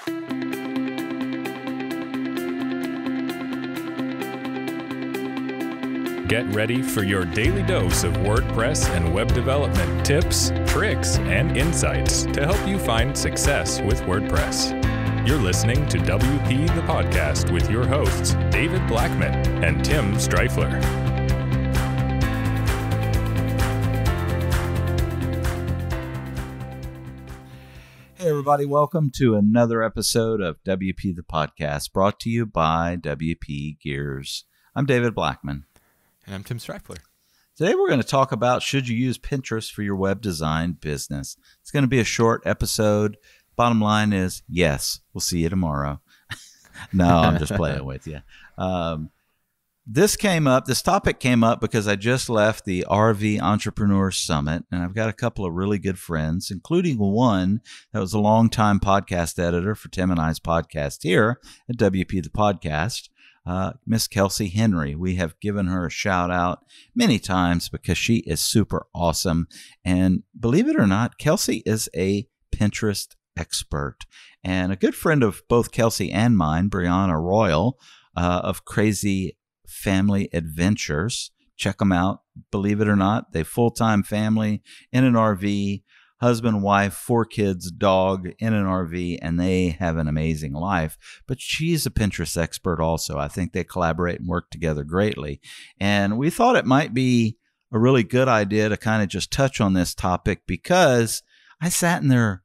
Get ready for your daily dose of WordPress and web development tips, tricks, and insights to help you find success with WordPress. You're listening to WP the Podcast with your hosts, David Blackman and Tim Streifler. Hey everybody, welcome to another episode of WP the Podcast, brought to you by WP Gears. I'm David Blackman. And I'm Tim Streifler. Today we're going to talk about should you use Pinterest for your web design business. It's going to be a short episode. Bottom line is, yes, we'll see you tomorrow. No, I'm just playing with you. This topic came up because I just left the RV Entrepreneur Summit, and I've got a couple of really good friends, including one that was a longtime podcast editor for Tim and I's podcast here at WP the Podcast. Miss Kelsey Henry. We have given her a shout out many times because she is super awesome. And believe it or not, Kelsey is a Pinterest expert. And a good friend of both Kelsey and mine, Brianna Royal of Crazy Family Adventures. Check them out. Believe it or not, they full-time family in an RV. Husband, wife, 4 kids, dog in an RV, and they have an amazing life. But she's a Pinterest expert also. I think they collaborate and work together greatly. And we thought it might be a really good idea to kind of just touch on this topic because I sat in their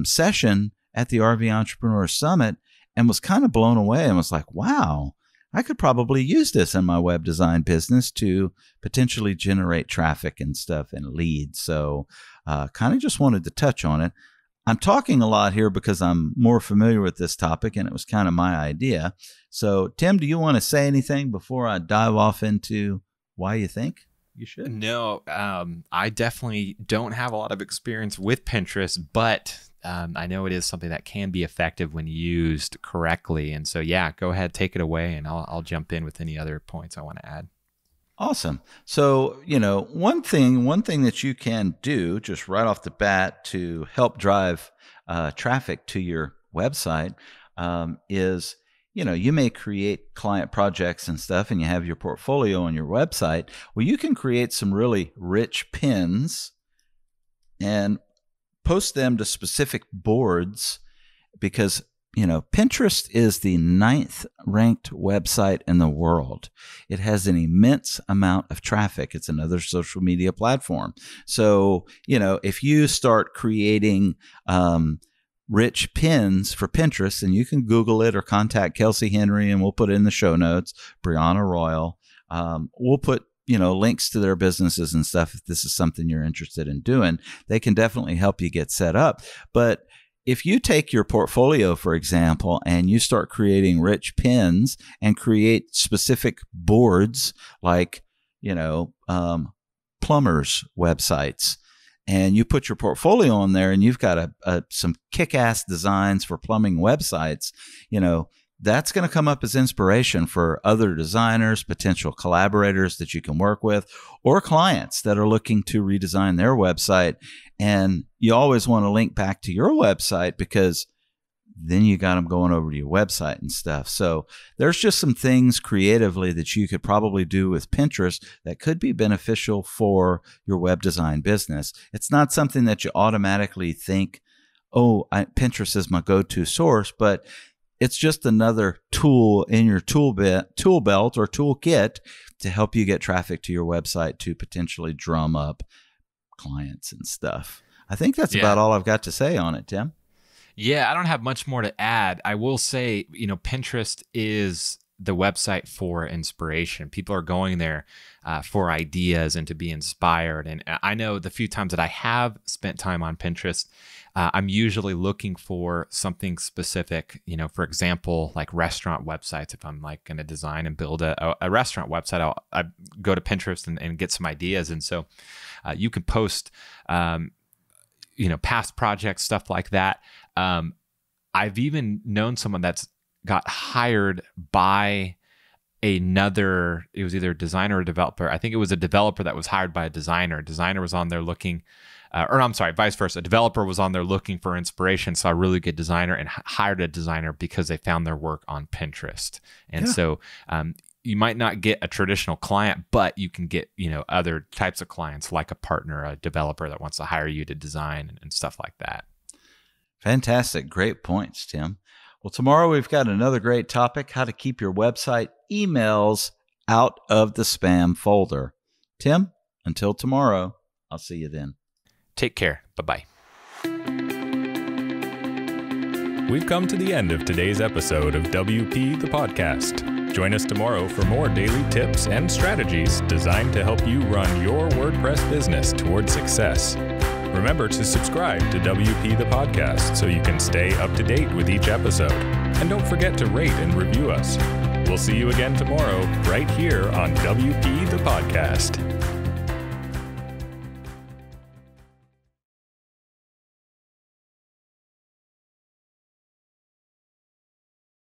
session at the RV Entrepreneur Summit and was kind of blown away and was like, wow, I could probably use this in my web design business to potentially generate traffic and stuff and leads. So kind of just wanted to touch on it. I'm talking a lot here because I'm more familiar with this topic and it was kind of my idea. So Tim, do you want to say anything before I dive off into why you think you should? No, I definitely don't have a lot of experience with Pinterest, but I know it is something that can be effective when used correctly. And so, yeah, go ahead, take it away, and I'll jump in with any other points I want to add. Awesome. So, one thing that you can do just right off the bat to help drive traffic to your website is, you may create client projects and stuff, and you have your portfolio on your website. Well, you can create some really rich pins and post them to specific boards because, Pinterest is the 9th ranked website in the world. It has an immense amount of traffic. It's another social media platform. So, if you start creating rich pins for Pinterest, and you can Google it or contact Kelsey Henry, and we'll put it in the show notes, Brianna Royal. We'll put links to their businesses and stuff. If this is something you're interested in doing, they can definitely help you get set up. But if you take your portfolio, for example, and you start creating rich pins and create specific boards like, plumbers' websites, and you put your portfolio on there and you've got some kick-ass designs for plumbing websites, that's going to come up as inspiration for other designers, potential collaborators that you can work with, or clients that are looking to redesign their website. And you always want to link back to your website because then you got them going over to your website and stuff. So there's just some things creatively that you could probably do with Pinterest that could be beneficial for your web design business. It's not something that you automatically think, Pinterest is my go-to source, but it's just another tool in your tool belt or toolkit to help you get traffic to your website to potentially drum up clients and stuff. I think that's about all I've got to say on it, Tim. Yeah, I don't have much more to add. I will say, Pinterest is the website for inspiration. People are going there for ideas and to be inspired. And I know the few times that I have spent time on Pinterest, I'm usually looking for something specific, for example, like restaurant websites. If I'm like going to design and build a restaurant website, I go to Pinterest and get some ideas. And so you can post, past projects, stuff like that. I've even known someone that's got hired by another, it was either a designer or a developer. I think it was a developer that was hired by a designer. A designer was on there looking or I'm sorry, vice versa. A developer was on there looking for inspiration, saw a really good designer, and hired a designer because they found their work on Pinterest. And so you might not get a traditional client, but you can get, other types of clients like a partner, a developer that wants to hire you to design and stuff like that. Fantastic. Great points, Tim. Well, tomorrow we've got another great topic, how to keep your website emails out of the spam folder. Tim, until tomorrow, I'll see you then. Take care. Bye-bye. We've come to the end of today's episode of WP the Podcast. Join us tomorrow for more daily tips and strategies designed to help you run your WordPress business toward success. Remember to subscribe to WP the Podcast so you can stay up to date with each episode. And don't forget to rate and review us. We'll see you again tomorrow right here on WP the Podcast.